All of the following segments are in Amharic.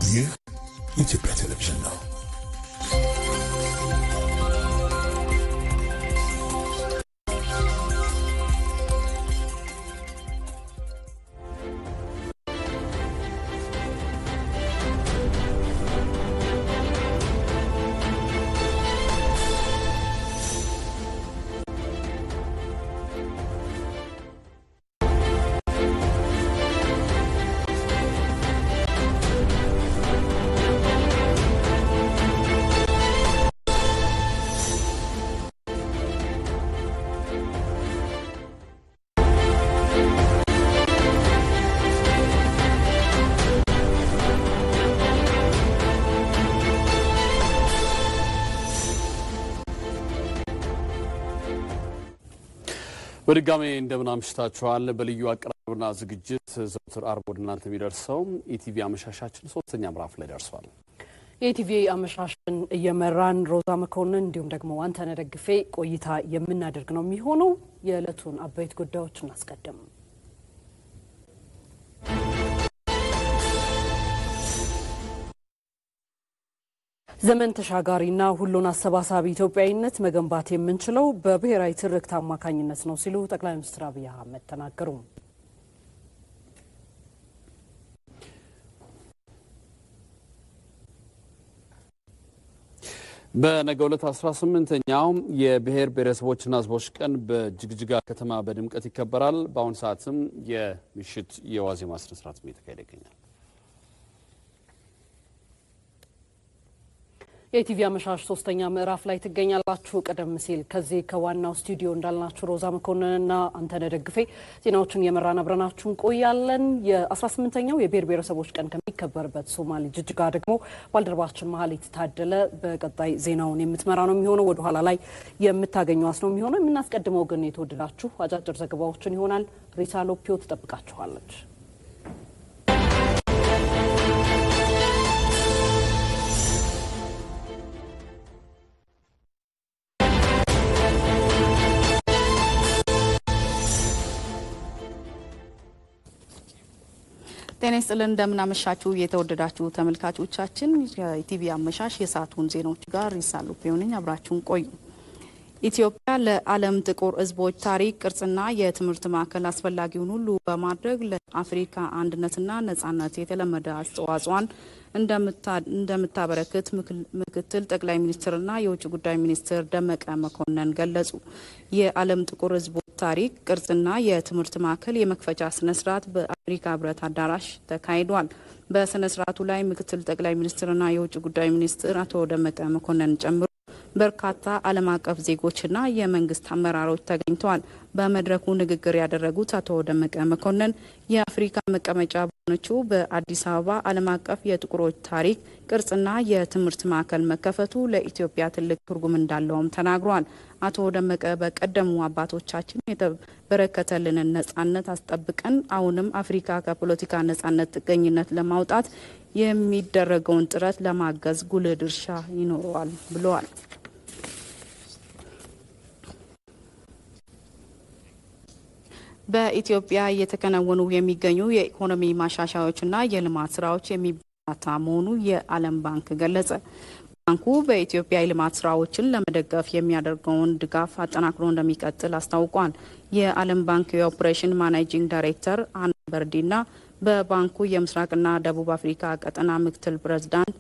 ይህ ኢትዮጵያ ቴሌቪዥን ነው። በድጋሜ እንደምን አምሽታችኋል። በልዩ አቀራረብና ዝግጅት ዘውትር አርብ ወደ እናንተ የሚደርሰው ኢቲቪ አመሻሻችን 3ኛ ምዕራፍ ላይ ደርሷል። የኢቲቪ አመሻሽን እየመራን ሮዛ መኮንን እንዲሁም ደግሞ አንተነህ ደግፌ ቆይታ የምናደርግ ነው የሚሆነው። የዕለቱን አበይት ጉዳዮች እናስቀድም። ዘመን ተሻጋሪና ሁሉን አሰባሳቢ ኢትዮጵያዊነት መገንባት የምንችለው በብሔራዊ ትርክት አማካኝነት ነው ሲሉ ጠቅላይ ሚኒስትር አብይ አህመድ ተናገሩ። በነገው ዕለት 18ኛው የብሔር ብሔረሰቦችና ሕዝቦች ቀን በጅግጅጋ ከተማ በድምቀት ይከበራል። በአሁኑ ሰዓትም የምሽት የዋዜማ ስነ ስርዓት እየተካሄደ ይገኛል። የኢቲቪ አመሻሽ 3ኛ ምዕራፍ ላይ ትገኛላችሁ። ቀደም ሲል ከዚህ ከዋናው ስቱዲዮ እንዳልናችሁ ሮዛ መኮንንና አንተነህ ደግፌ ዜናዎቹን የመራን አብረናችሁ እንቆያለን። የ18ኛው የብሔር ብሔረሰቦች ቀን ከሚከበርበት ሶማሌ ጅጅጋ ደግሞ ባልደረባችን መሀሌት ታደለ በቀጣይ ዜናውን የምትመራ ነው የሚሆነው። ወደ ኋላ ላይ የምታገኙት ነው የሚሆነው። የምናስቀድመው ግን የተወደዳችሁ አጫጭር ዘገባዎችን ይሆናል። ሪሳ ሎፒዮ ትጠብቃችኋለች። ጤና ይስጥልን እንደምን አመሻችሁ የተወደዳችሁ ተመልካቾቻችን። የኢቲቪ አመሻሽ የሰዓቱን ዜናዎች ጋር ሪሳሉ ፒዮንኝ አብራችሁን ቆዩ። ኢትዮጵያ ለዓለም ጥቁር ሕዝቦች ታሪክ ቅርጽና የትምህርት ማዕከል አስፈላጊውን ሁሉ በማድረግ ለአፍሪካ አንድነትና ነጻነት የተለመደ አስተዋጽኦን እንደምታበረክት ምክትል ጠቅላይ ሚኒስትርና የውጭ ጉዳይ ሚኒስትር ደመቀ መኮንን ገለጹ። የዓለም ጥቁር ሕዝቦች ታሪክ ቅርጽና የትምህርት ማዕከል የመክፈቻ ስነ ስርዓት በአፍሪካ ህብረት አዳራሽ ተካሂዷል። በስነ ስርዓቱ ላይ ምክትል ጠቅላይ ሚኒስትርና የውጭ ጉዳይ ሚኒስትር አቶ ደመቀ መኮንን ጨምሮ በርካታ ዓለም አቀፍ ዜጎችና የመንግስት አመራሮች ተገኝተዋል። በመድረኩ ንግግር ያደረጉት አቶ ደመቀ መኮንን የአፍሪካ መቀመጫ በሆነችው በአዲስ አበባ ዓለም አቀፍ የጥቁሮች ታሪክ ቅርጽና የትምህርት ማዕከል መከፈቱ ለኢትዮጵያ ትልቅ ትርጉም እንዳለውም ተናግሯል። አቶ ደመቀ በቀደሙ አባቶቻችን የተበረከተልንን ነጻነት አስጠብቀን አሁንም አፍሪካ ከፖለቲካ ነጻነት ጥገኝነት ለማውጣት የሚደረገውን ጥረት ለማገዝ ጉልህ ድርሻ ይኖረዋል ብለዋል። በኢትዮጵያ እየተከናወኑ የሚገኙ የኢኮኖሚ ማሻሻያዎችና የልማት ስራዎች የሚበረታታ መሆኑ የዓለም ባንክ ገለጸ። ባንኩ በኢትዮጵያ የልማት ስራዎችን ለመደገፍ የሚያደርገውን ድጋፍ አጠናክሮ እንደሚቀጥል አስታውቋል። የዓለም ባንክ የኦፕሬሽን ማኔጂንግ ዳይሬክተር አና በርዲና በባንኩ የምስራቅና ደቡብ አፍሪካ ቀጠና ምክትል ፕሬዝዳንት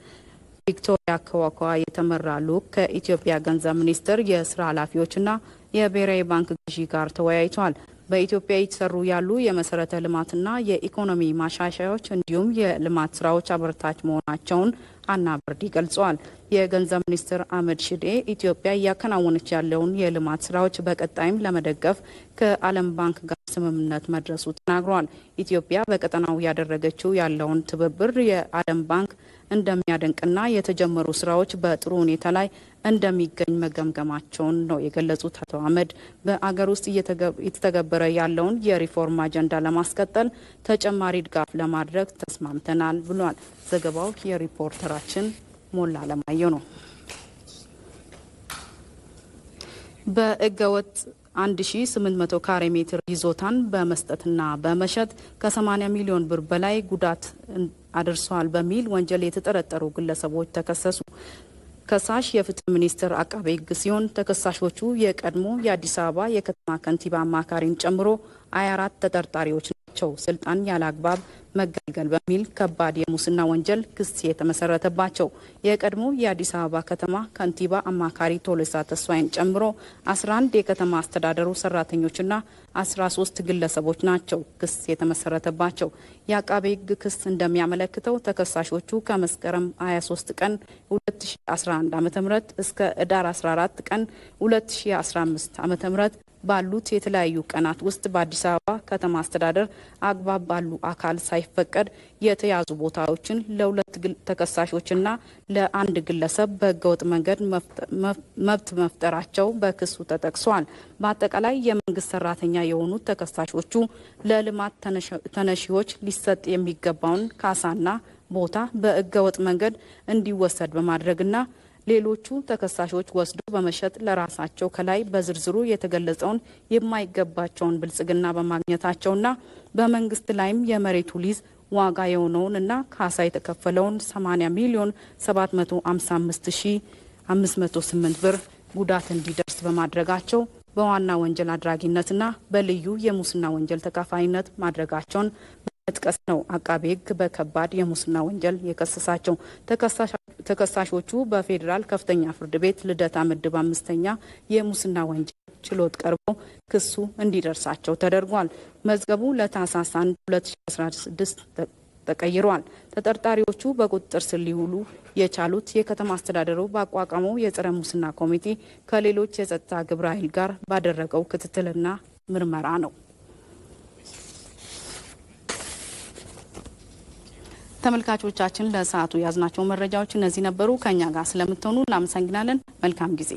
ቪክቶሪያ ከዋኳ የተመራ ልዑክ ከኢትዮጵያ ገንዘብ ሚኒስቴር የስራ ኃላፊዎችና የብሔራዊ ባንክ ገዢ ጋር ተወያይቷል። በኢትዮጵያ እየተሰሩ ያሉ የመሰረተ ልማትና የኢኮኖሚ ማሻሻያዎች እንዲሁም የልማት ስራዎች አበረታች መሆናቸውን አና በርዲ ገልጸዋል። የገንዘብ ሚኒስትር አህመድ ሺዴ ኢትዮጵያ እያከናወነች ያለውን የልማት ስራዎች በቀጣይም ለመደገፍ ከዓለም ባንክ ጋር ስምምነት መድረሱ ተናግረዋል። ኢትዮጵያ በቀጠናው ያደረገችው ያለውን ትብብር የዓለም ባንክ እንደሚያደንቅና የተጀመሩ ስራዎች በጥሩ ሁኔታ ላይ እንደሚገኝ መገምገማቸውን ነው የገለጹት። አቶ አህመድ በአገር ውስጥ እየተተገበረ ያለውን የሪፎርም አጀንዳ ለማስቀጠል ተጨማሪ ድጋፍ ለማድረግ ተስማምተናል ብሏል። ዘገባው የሪፖርተራችን ሞላ አለማየሁ ነው። በህገወጥ 1800 ካሬ ሜትር ይዞታን በመስጠትና በመሸጥ ከ80 ሚሊዮን ብር በላይ ጉዳት አድርሰዋል በሚል ወንጀል የተጠረጠሩ ግለሰቦች ተከሰሱ። ከሳሽ የፍትህ ሚኒስቴር አቃቤ ሕግ ሲሆን ተከሳሾቹ የቀድሞ የአዲስ አበባ የከተማ ከንቲባ አማካሪን ጨምሮ 24 ተጠርጣሪዎች ናቸው። ስልጣን ያለአግባብ መገልገል በሚል ከባድ የሙስና ወንጀል ክስ የተመሰረተባቸው የቀድሞ የአዲስ አበባ ከተማ ከንቲባ አማካሪ ቶሎሳ ተስፋዬን ጨምሮ 11 የከተማ አስተዳደሩ ሰራተኞችና 13 ግለሰቦች ናቸው ክስ የተመሰረተባቸው። የአቃቤ ሕግ ክስ እንደሚያመለክተው ተከሳሾቹ ከመስከረም 23 ቀን 2011 ዓ.ም እስከ ህዳር 14 ቀን 2015 ዓ.ም ባሉት የተለያዩ ቀናት ውስጥ በአዲስ አበባ ከተማ አስተዳደር አግባብ ባሉ አካል ሳይፈቀድ የተያዙ ቦታዎችን ለሁለት ተከሳሾችና ለአንድ ግለሰብ በህገወጥ መንገድ መብት መፍጠራቸው በክሱ ተጠቅሷል። በአጠቃላይ የመንግስት ሰራተኛ የሆኑት ተከሳሾቹ ለልማት ተነሺዎች ሊሰጥ የሚገባውን ካሳና ቦታ በህገወጥ መንገድ እንዲወሰድ በማድረግና ሌሎቹ ተከሳሾች ወስዶ በመሸጥ ለራሳቸው ከላይ በዝርዝሩ የተገለጸውን የማይገባቸውን ብልጽግና በማግኘታቸውና በመንግስት ላይም የመሬቱ ሊዝ ዋጋ የሆነውንና ካሳ የተከፈለውን 80 ሚሊዮን 755,508 ብር ጉዳት እንዲደርስ በማድረጋቸው በዋና ወንጀል አድራጊነትና በልዩ የሙስና ወንጀል ተካፋይነት ማድረጋቸውን መጥቀስ ነው አቃቤ ሕግ በከባድ የሙስና ወንጀል የከሰሳቸው። ተከሳሾቹ በፌዴራል ከፍተኛ ፍርድ ቤት ልደታ ምድብ 5ኛ የሙስና ወንጀል ችሎት ቀርበው ክሱ እንዲደርሳቸው ተደርጓል። መዝገቡ ለታህሳስ 1 2016 ተቀይሯል። ተጠርጣሪዎቹ በቁጥጥር ስር ሊውሉ የቻሉት የከተማ አስተዳደሩ ባቋቋመው የጸረ ሙስና ኮሚቴ ከሌሎች የጸጥታ ግብረ ኃይል ጋር ባደረገው ክትትልና ምርመራ ነው። ተመልካቾቻችን ለሰዓቱ ያዝናቸው መረጃዎች እነዚህ ነበሩ። ከኛ ጋር ስለምትሆኑ እናመሰግናለን። መልካም ጊዜ።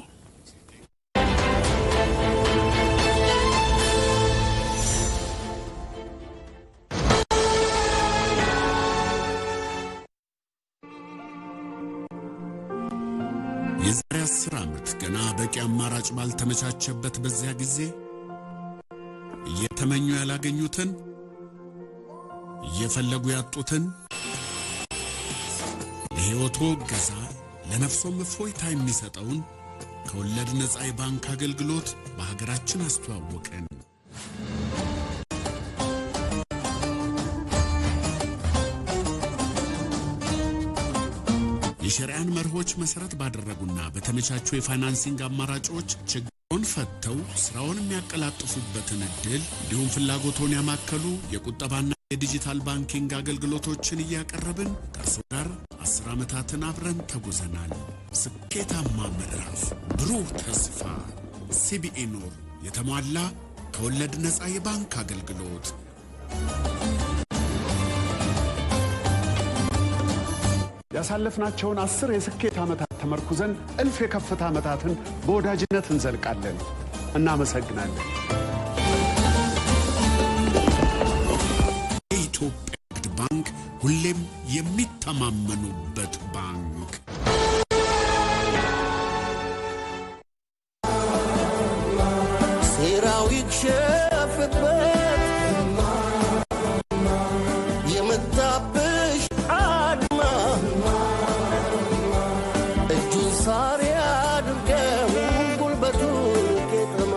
የዛሬ 10 ዓመት ገና በቂ አማራጭ ባልተመቻቸበት በዚያ ጊዜ እየተመኙ ያላገኙትን እየፈለጉ ያጡትን ለሕይወቶ ገዛ ለነፍሶም እፎይታ የሚሰጠውን ከወለድ ነፃ የባንክ አገልግሎት በሀገራችን አስተዋወቀን። የሸሪዓን መርሆች መሰረት ባደረጉና በተመቻቹ የፋይናንሲንግ አማራጮች ችግሮን ፈተው ስራውን የሚያቀላጥፉበትን እድል እንዲሁም ፍላጎቶን ያማከሉ የቁጠባና የዲጂታል ባንኪንግ አገልግሎቶችን እያቀረብን ከእርሱ ጋር 10 ዓመታትን አብረን ተጉዘናል። ስኬታማ ምዕራፍ፣ ብሩህ ተስፋ። ሲቢኢ ኑር የተሟላ ከወለድ ነፃ የባንክ አገልግሎት። ያሳለፍናቸውን 10 የስኬት ዓመታት ተመርኩዘን እልፍ የከፍታ ዓመታትን በወዳጅነት እንዘልቃለን። እናመሰግናለን። የኢትዮጵያ ንግድ ባንክ ሁሌም የሚተማመኑበት ባንክ። ሴራዊክ ሸፍበት የመጣብሽ አድማ እጁን ሳር ያድርገው ጉልበቱ ቄጠማ።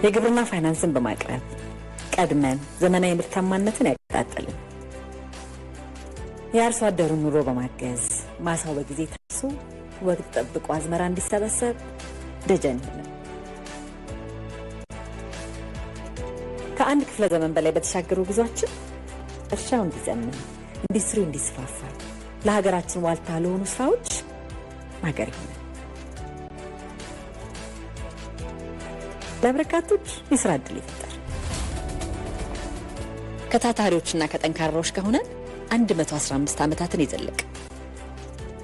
የግብርና ፋይናንስን በማቅረብ ቀድመን ዘመናዊ ምርታማነትን ያቀጣጠልን፣ የአርሶ አደሩን ኑሮ በማገዝ ማሳው በጊዜ ታርሶ ወቅት ጠብቆ አዝመራ እንዲሰበሰብ ደጀን ይሆናል። ከአንድ ክፍለ ዘመን በላይ በተሻገሩ ጉዟችን እርሻው እንዲዘምን፣ ኢንዱስትሪው እንዲስፋፋ፣ ለሀገራችን ዋልታ ለሆኑ ስራዎች ማገር ይሆናል። ለበርካቶች የስራ ዕድል ይፈጠር። ከታታሪዎችና ከጠንካራዎች ከሆነን 115 ዓመታትን የዘለቀ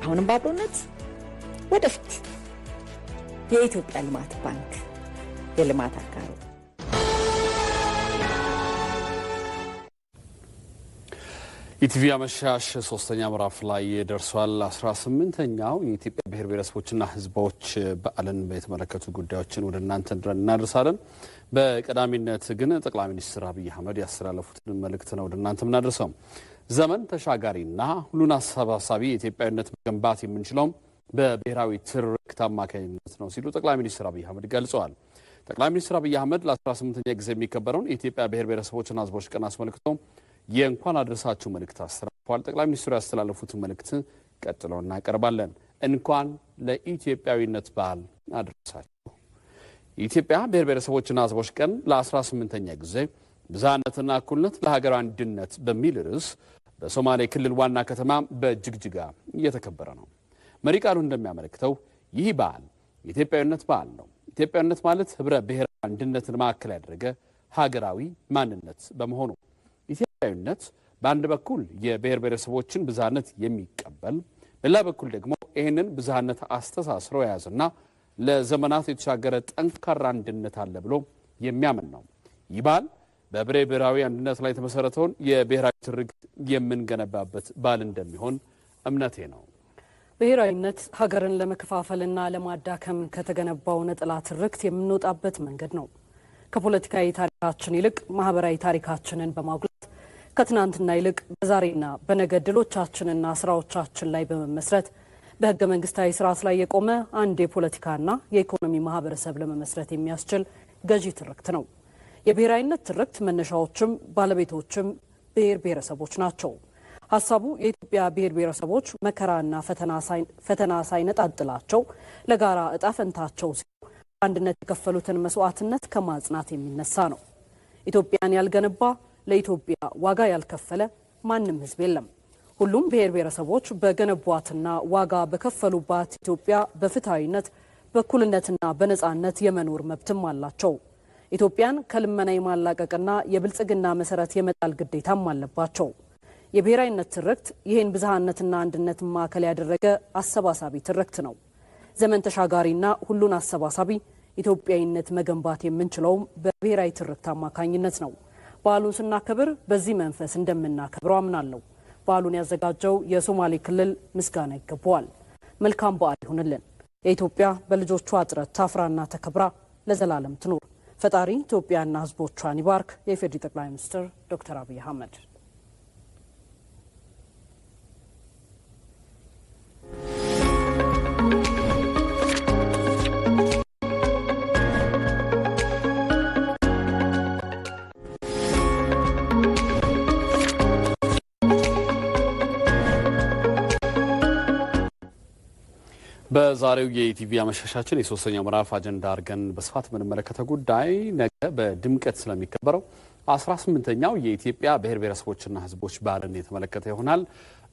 አሁንም በአብሮነት ወደፊት የኢትዮጵያ ልማት ባንክ የልማት አጋሩ። ኢቲቪ አመሻሽ ሶስተኛ ምዕራፍ ላይ ደርሷል። 18ኛው የኢትዮጵያ ብሔር ብሔረሰቦችና ሕዝቦች በዓልን የተመለከቱ ጉዳዮችን ወደ እናንተ እናደርሳለን። በቀዳሚነት ግን ጠቅላይ ሚኒስትር አብይ አህመድ ያስተላለፉትን መልእክት ነው ወደ እናንተ የምናደርሰው። ዘመን ተሻጋሪና ሁሉን አሰባሳቢ የኢትዮጵያዊነት መገንባት የምንችለው በብሔራዊ ትርክት አማካኝነት ነው ሲሉ ጠቅላይ ሚኒስትር አብይ አህመድ ገልጸዋል። ጠቅላይ ሚኒስትር አብይ አህመድ ለ18ኛ ጊዜ የሚከበረውን የኢትዮጵያ ብሔር ብሔረሰቦችና ሕዝቦች ቀን አስመልክቶ የእንኳን አድረሳችሁ መልእክት አስተላልፈዋል። ጠቅላይ ሚኒስትሩ ያስተላለፉትን መልእክት ቀጥለው እናቀርባለን። እንኳን ለኢትዮጵያዊነት በዓል አድረሳችሁ። የኢትዮጵያ ብሔር ብሔረሰቦችና ሕዝቦች ቀን ለ18ኛ ጊዜ ብዝሃነትና እኩልነት ለሀገር አንድነት በሚል ርዕስ በሶማሌ ክልል ዋና ከተማ በጅግጅጋ እየተከበረ ነው። መሪ ቃሉ እንደሚያመለክተው ይህ በዓል የኢትዮጵያዊነት በዓል ነው። ኢትዮጵያዊነት ማለት ህብረ ብሔራዊ አንድነትን ማዕከል ያደረገ ሀገራዊ ማንነት በመሆኑ ኢትዮጵያዊነት በአንድ በኩል የብሔር ብሔረሰቦችን ብዝሃነት የሚቀበል በሌላ በኩል ደግሞ ይህንን ብዝሃነት አስተሳስሮ የያዘና ለዘመናት የተሻገረ ጠንካራ አንድነት አለ ብሎ የሚያምን ነው። ይህ በዓል በህብረ ብሔራዊ አንድነት ላይ የተመሰረተውን የብሔራዊ ትርክት የምንገነባበት በዓል እንደሚሆን እምነቴ ነው። ብሔራዊነት ሀገርን ለመከፋፈልና ለማዳከም ከተገነባው ነጠላ ትርክት የምንወጣበት መንገድ ነው። ከፖለቲካዊ ታሪካችን ይልቅ ማህበራዊ ታሪካችንን በማጉላት ከትናንትና ይልቅ በዛሬና በነገ ድሎቻችንና ስራዎቻችን ላይ በመመስረት በህገ መንግስታዊ ስርዓት ላይ የቆመ አንድ የፖለቲካና የኢኮኖሚ ማህበረሰብ ለመመስረት የሚያስችል ገዢ ትርክት ነው። የብሔራዊነት ትርክት መነሻዎችም ባለቤቶችም ብሔር ብሔረሰቦች ናቸው። ሀሳቡ የኢትዮጵያ ብሔር ብሔረሰቦች መከራና ፈተና ሳይነጣጥላቸው ለጋራ እጣ ፈንታቸው ሲሉ አንድነት የከፈሉትን መስዋዕትነት ከማጽናት የሚነሳ ነው። ኢትዮጵያን ያልገነባ ለኢትዮጵያ ዋጋ ያልከፈለ ማንም ህዝብ የለም። ሁሉም ብሔር ብሔረሰቦች በገነቧትና ዋጋ በከፈሉባት ኢትዮጵያ በፍትሃዊነት በእኩልነትና በነጻነት የመኖር መብትም አላቸው። ኢትዮጵያን ከልመና የማላቀቅና የብልጽግና መሰረት የመጣል ግዴታም አለባቸው። የብሔራዊነት ትርክት ይህን ብዝሃነትና አንድነትን ማዕከል ያደረገ አሰባሳቢ ትርክት ነው። ዘመን ተሻጋሪና ሁሉን አሰባሳቢ ኢትዮጵያዊነት መገንባት የምንችለውም በብሔራዊ ትርክት አማካኝነት ነው። በዓሉን ስናከብር በዚህ መንፈስ እንደምናከብረው አምናለሁ። በዓሉን ያዘጋጀው የሶማሌ ክልል ምስጋና ይገባዋል። መልካም በዓል ይሁንልን። የኢትዮጵያ በልጆቿ ጥረት ታፍራና ተከብራ ለዘላለም ትኖር። ፈጣሪ ኢትዮጵያና ሕዝቦቿን ይባርክ። የኢፌዴሪ ጠቅላይ ሚኒስትር ዶክተር አብይ አህመድ። በዛሬው የኢቲቪ አመሻሻችን የሶስተኛው ምዕራፍ አጀንዳ አድርገን በስፋት የምንመለከተው ጉዳይ ነገ በድምቀት ስለሚከበረው 18ኛው የኢትዮጵያ ብሔር ብሔረሰቦችና ሕዝቦች በዓልን የተመለከተ ይሆናል።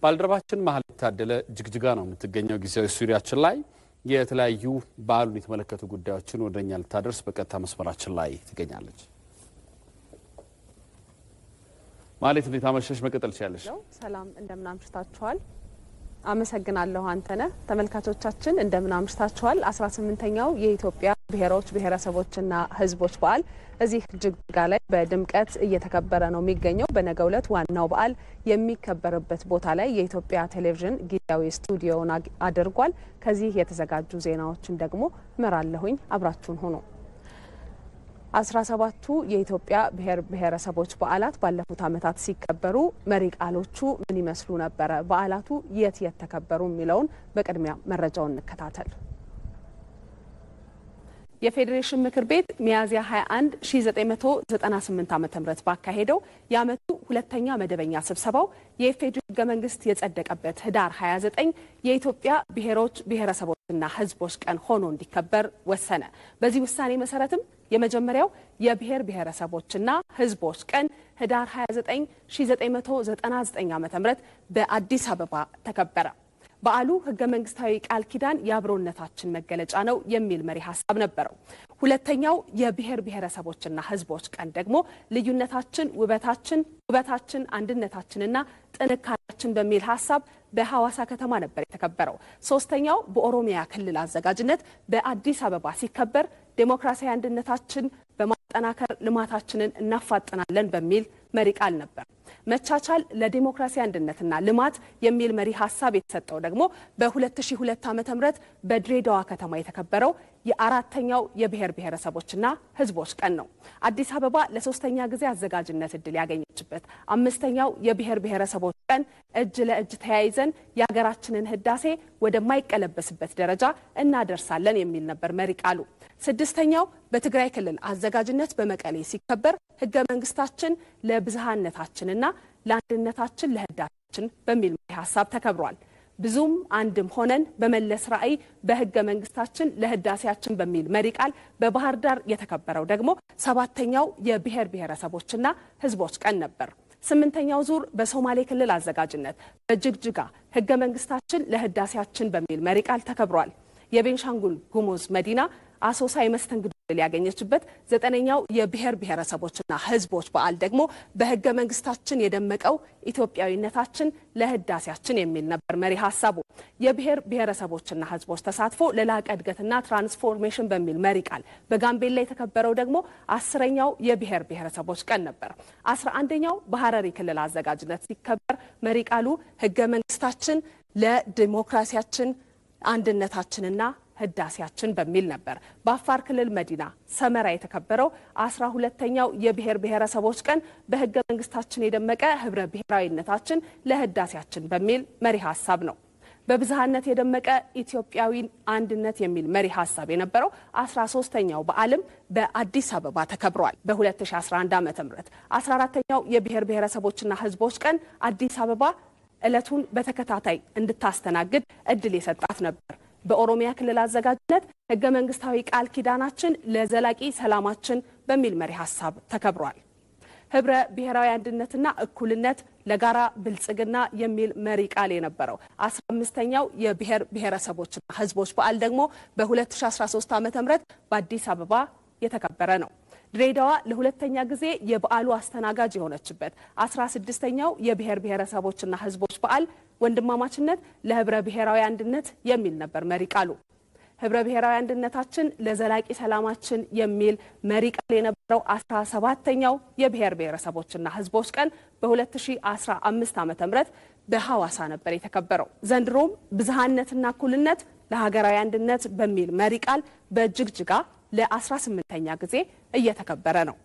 ባልደረባችን መሀል ታደለ ጅግጅጋ ነው የምትገኘው ጊዜያዊ ስቱዲያችን ላይ የተለያዩ በዓሉን የተመለከቱ ጉዳዮችን ወደኛ ልታደርስ በቀጥታ መስመራችን ላይ ትገኛለች። ማለት እንዴት አመሸሽ? መቀጠል ትችላለሽ። ሰላም እንደምን አምሽታችኋል? አመሰግናለሁ አንተነህ። ተመልካቾቻችን እንደምን አምሽታችኋል? 18ኛው የኢትዮጵያ ብሔሮች ብሔረሰቦችና ሕዝቦች በዓል እዚህ ጅግጅጋ ላይ በድምቀት እየተከበረ ነው የሚገኘው። በነገው ዕለት ዋናው በዓል የሚከበርበት ቦታ ላይ የኢትዮጵያ ቴሌቪዥን ጊዜያዊ ስቱዲዮውን አድርጓል። ከዚህ የተዘጋጁ ዜናዎችን ደግሞ እመራለሁኝ። አብራችሁን ሆኖ 17ቱ የኢትዮጵያ ብሔር ብሔረሰቦች በዓላት ባለፉት ዓመታት ሲከበሩ መሪ ቃሎቹ ምን ይመስሉ ነበረ? በዓላቱ የት ተከበሩ? የሚለውን በቅድሚያ መረጃውን እንከታተል። የፌዴሬሽን ምክር ቤት ሚያዝያ 21 1998 ዓ.ም ባካሄደው የዓመቱ ሁለተኛ መደበኛ ስብሰባው የኢፌዴሪ ሕገ መንግስት የጸደቀበት ህዳር 29 የኢትዮጵያ ብሔሮች ብሔረሰቦችና ሕዝቦች ቀን ሆኖ እንዲከበር ወሰነ። በዚህ ውሳኔ መሰረትም የመጀመሪያው የብሔር ብሔረሰቦችና ሕዝቦች ቀን ህዳር 29 1999 ዓ.ም በአዲስ አበባ ተከበረ። በዓሉ ህገ መንግስታዊ ቃል ኪዳን የአብሮነታችን መገለጫ ነው የሚል መሪ ሀሳብ ነበረው። ሁለተኛው የብሔር ብሔረሰቦችና ሕዝቦች ቀን ደግሞ ልዩነታችን ውበታችን አንድነታችንና ጥንካሬያችን በሚል ሀሳብ በሐዋሳ ከተማ ነበር የተከበረው። ሶስተኛው በኦሮሚያ ክልል አዘጋጅነት በአዲስ አበባ ሲከበር ዴሞክራሲያዊ አንድነታችን በማጠናከር ልማታችንን እናፋጥናለን በሚል መሪ ቃል ነበር። መቻቻል ለዲሞክራሲ አንድነትና ልማት የሚል መሪ ሀሳብ የተሰጠው ደግሞ በ2002 ዓ.ም በድሬዳዋ ከተማ የተከበረው የአራተኛው የብሔር ብሔረሰቦችና ህዝቦች ቀን ነው። አዲስ አበባ ለሶስተኛ ጊዜ አዘጋጅነት እድል ያገኘችበት አምስተኛው የብሔር ብሔረሰቦች ቀን እጅ ለእጅ ተያይዘን የሀገራችንን ህዳሴ ወደማይቀለበስበት ደረጃ እናደርሳለን የሚል ነበር መሪ ቃሉ። ስድስተኛው በትግራይ ክልል አዘጋጅነት በመቀሌ ሲከበር ህገ መንግስታችን ለብዝሃነታችንና ለአንድነታችን ለህዳሴያችን በሚል መሪ ሀሳብ ተከብሯል። ብዙም አንድም ሆነን በመለስ ራዕይ በህገ መንግስታችን ለህዳሴያችን በሚል መሪ ቃል በባህር ዳር የተከበረው ደግሞ ሰባተኛው የብሔር ብሔረሰቦችና ህዝቦች ቀን ነበር። ስምንተኛው ዙር በሶማሌ ክልል አዘጋጅነት በጅግጅጋ ህገ መንግስታችን ለህዳሴያችን በሚል መሪ ቃል ተከብሯል። የቤንሻንጉል ጉሙዝ መዲና አሶሳ የመስተንግዶ ድል ያገኘችበት ዘጠነኛው የብሔር ብሔረሰቦችና ህዝቦች በዓል ደግሞ በህገ መንግስታችን የደመቀው ኢትዮጵያዊነታችን ለህዳሴያችን የሚል ነበር መሪ ሀሳቡ። የብሔር ብሔረሰቦችና ህዝቦች ተሳትፎ ለላቀ እድገትና ትራንስፎርሜሽን በሚል መሪ ቃል በጋምቤላ የተከበረው ደግሞ 10ኛው የብሔር ብሔረሰቦች ቀን ነበር። 11ኛው በሐረሪ ክልል አዘጋጅነት ሲከበር መሪ ቃሉ ህገ መንግስታችን ለዲሞክራሲያችን አንድነታችንና ህዳሴያችን በሚል ነበር። በአፋር ክልል መዲና ሰመራ የተከበረው 12ኛው የብሔር ብሔረሰቦች ቀን በህገ መንግስታችን የደመቀ ህብረ ብሔራዊነታችን ለህዳሴያችን በሚል መሪ ሀሳብ ነው። በብዝሃነት የደመቀ ኢትዮጵያዊ አንድነት የሚል መሪ ሀሳብ የነበረው 13ኛው በዓልም በአዲስ አበባ ተከብሯል። በ2011 ዓ.ም 14ኛው የብሔር ብሔረሰቦችና ህዝቦች ቀን አዲስ አበባ ዕለቱን በተከታታይ እንድታስተናግድ እድል የሰጣት ነበር። በኦሮሚያ ክልል አዘጋጅነት ህገ መንግስታዊ ቃል ኪዳናችን ለዘላቂ ሰላማችን በሚል መሪ ሀሳብ ተከብሯል። ህብረ ብሔራዊ አንድነትና እኩልነት ለጋራ ብልጽግና የሚል መሪ ቃል የነበረው 15ኛው የብሔር ብሔረሰቦችና ህዝቦች በዓል ደግሞ በ2013 ዓ.ም በአዲስ አበባ የተከበረ ነው። ድሬዳዋ ለሁለተኛ ጊዜ የበዓሉ አስተናጋጅ የሆነችበት 16ኛው የብሔር ብሔረሰቦችና ህዝቦች በዓል ወንድማማችነት ለህብረ ብሔራዊ አንድነት የሚል ነበር መሪ ቃሉ። ህብረ ብሔራዊ አንድነታችን ለዘላቂ ሰላማችን የሚል መሪ ቃል የነበረው 17ኛው የብሔር ብሔረሰቦችና ህዝቦች ቀን በ2015 ዓ.ም በሐዋሳ ነበር የተከበረው። ዘንድሮም ብዝሃነትና እኩልነት ለሀገራዊ አንድነት በሚል መሪ ቃል በጅግጅጋ ለ18ኛ ጊዜ እየተከበረ ነው።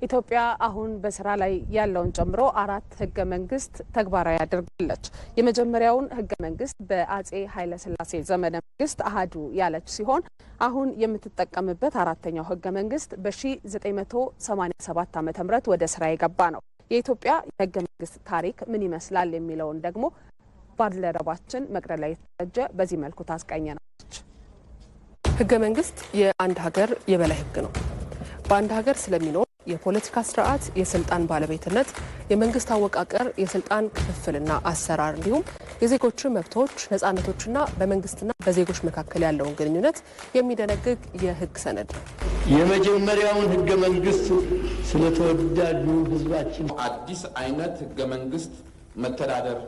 ኢትዮጵያ አሁን በስራ ላይ ያለውን ጨምሮ 4 ህገ መንግስት ተግባራዊ አድርጋለች። የመጀመሪያውን ህገ መንግስት በአጼ ኃይለ ሥላሴ ዘመነ መንግስት አሃዱ ያለች ሲሆን አሁን የምትጠቀምበት 4ኛው ህገ መንግስት በ1987 ዓ.ም ወደ ስራ የገባ ነው። የኢትዮጵያ የህገ መንግስት ታሪክ ምን ይመስላል የሚለውን ደግሞ ባልደረባችን መቅደላ ላይ ተጀ በዚህ መልኩ ታስቀኘናለች። ህገ መንግስት የአንድ ሀገር የበላይ ህግ ነው። በአንድ ሀገር ስለሚኖር የፖለቲካ ስርዓት፣ የስልጣን ባለቤትነት፣ የመንግስት አወቃቀር፣ የስልጣን ክፍፍልና አሰራር እንዲሁም የዜጎች መብቶች፣ ነጻነቶችና በመንግስትና በዜጎች መካከል ያለውን ግንኙነት የሚደነግግ የህግ ሰነድ ነው። የመጀመሪያውን ህገ መንግስት ስለተወዳጁ ህዝባችን አዲስ አይነት ህገ መንግስት መተዳደር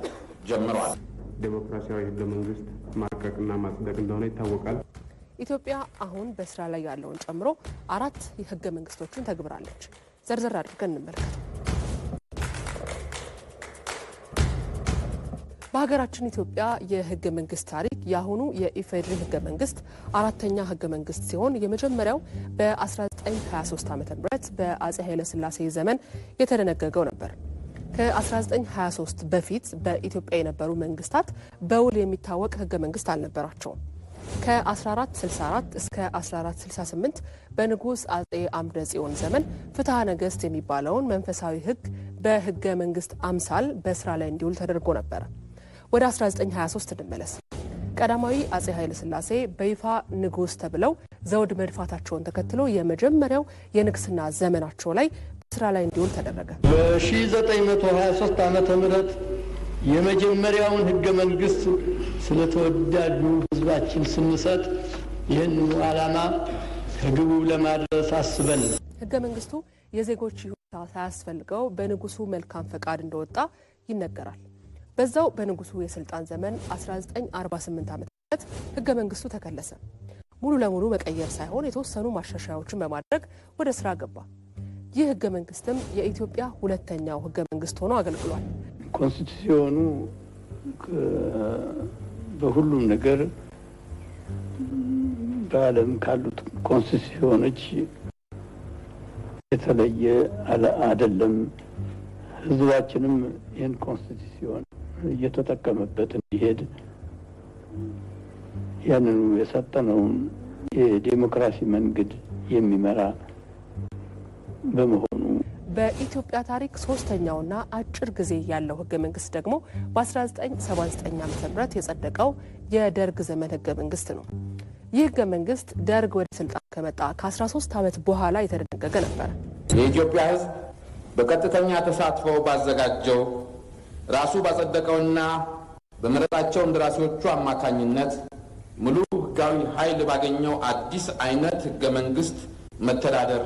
ጀምሯል። ዴሞክራሲያዊ ህገ መንግስት ማርቀቅና ማጽደቅ እንደሆነ ይታወቃል። ኢትዮጵያ አሁን በስራ ላይ ያለውን ጨምሮ 4 የህገ መንግስቶችን ተግብራለች። ዘርዘር አድርገን እንመልከት። በሀገራችን ኢትዮጵያ የህገ መንግስት ታሪክ ያሁኑ የኢፌዴሪ ህገ መንግስት 4ኛ ህገ መንግስት ሲሆን የመጀመሪያው በ1923 ዓ.ም በአጼ ኃይለ ሥላሴ ዘመን የተደነገገው ነበር። ከ1923 በፊት በኢትዮጵያ የነበሩ መንግስታት በውል የሚታወቅ ህገ መንግስት አልነበራቸውም። ከ1464 እስከ 1468 በንጉስ አጼ አምደ ጽዮን ዘመን ፍትሐ ነገስት የሚባለውን መንፈሳዊ ህግ በህገ መንግስት አምሳል በስራ ላይ እንዲውል ተደርጎ ነበር። ወደ 1923 እንመለስ። ቀዳማዊ አጼ ኃይለ ሥላሴ በይፋ ንጉስ ተብለው ዘውድ መድፋታቸውን ተከትሎ የመጀመሪያው የንግስና ዘመናቸው ላይ ስራ ላይ እንዲውል ተደረገ። በ1923 ዓመተ ምህረት የመጀመሪያውን ህገ መንግስት ስለተወዳጁ ህዝባችን ስንሰጥ ይህን ዓላማ ከግቡ ለማድረስ አስበን ህገ መንግስቱ የዜጎች ይሁንታ ሳያስፈልገው በንጉሱ መልካም ፈቃድ እንደወጣ ይነገራል። በዛው በንጉሱ የስልጣን ዘመን 1948 ዓ.ም ህገ መንግስቱ ተከለሰ። ሙሉ ለሙሉ መቀየር ሳይሆን የተወሰኑ ማሻሻያዎችን በማድረግ ወደ ስራ ገባ። ይህ ህገ መንግስትም የኢትዮጵያ ሁለተኛው ህገ መንግስት ሆኖ አገልግሏል። ኮንስቲቱሽኑ በሁሉም ነገር በዓለም ካሉት ኮንስቲቱሽኖች የተለየ አይደለም። ህዝባችንም ይህን ኮንስቲቱሽን እየተጠቀመበት እንዲሄድ ያንኑ የሰጠነውን የዲሞክራሲ መንገድ የሚመራ በመሆኑ በኢትዮጵያ ታሪክ ሶስተኛውና አጭር ጊዜ ያለው ህገ መንግስት ደግሞ በ1979 ዓ.ም የጸደቀው የደርግ ዘመን ህገ መንግስት ነው። ይህ ህገ መንግስት ደርግ ወደ ስልጣን ከመጣ ከ13 ዓመት በኋላ የተደነገገ ነበር። የኢትዮጵያ ህዝብ በቀጥተኛ ተሳትፎ ባዘጋጀው ራሱ ባጸደቀውና በመረጣቸው እንደራሴዎቹ አማካኝነት ሙሉ ህጋዊ ኃይል ባገኘው አዲስ አይነት ህገ መንግስት መተዳደር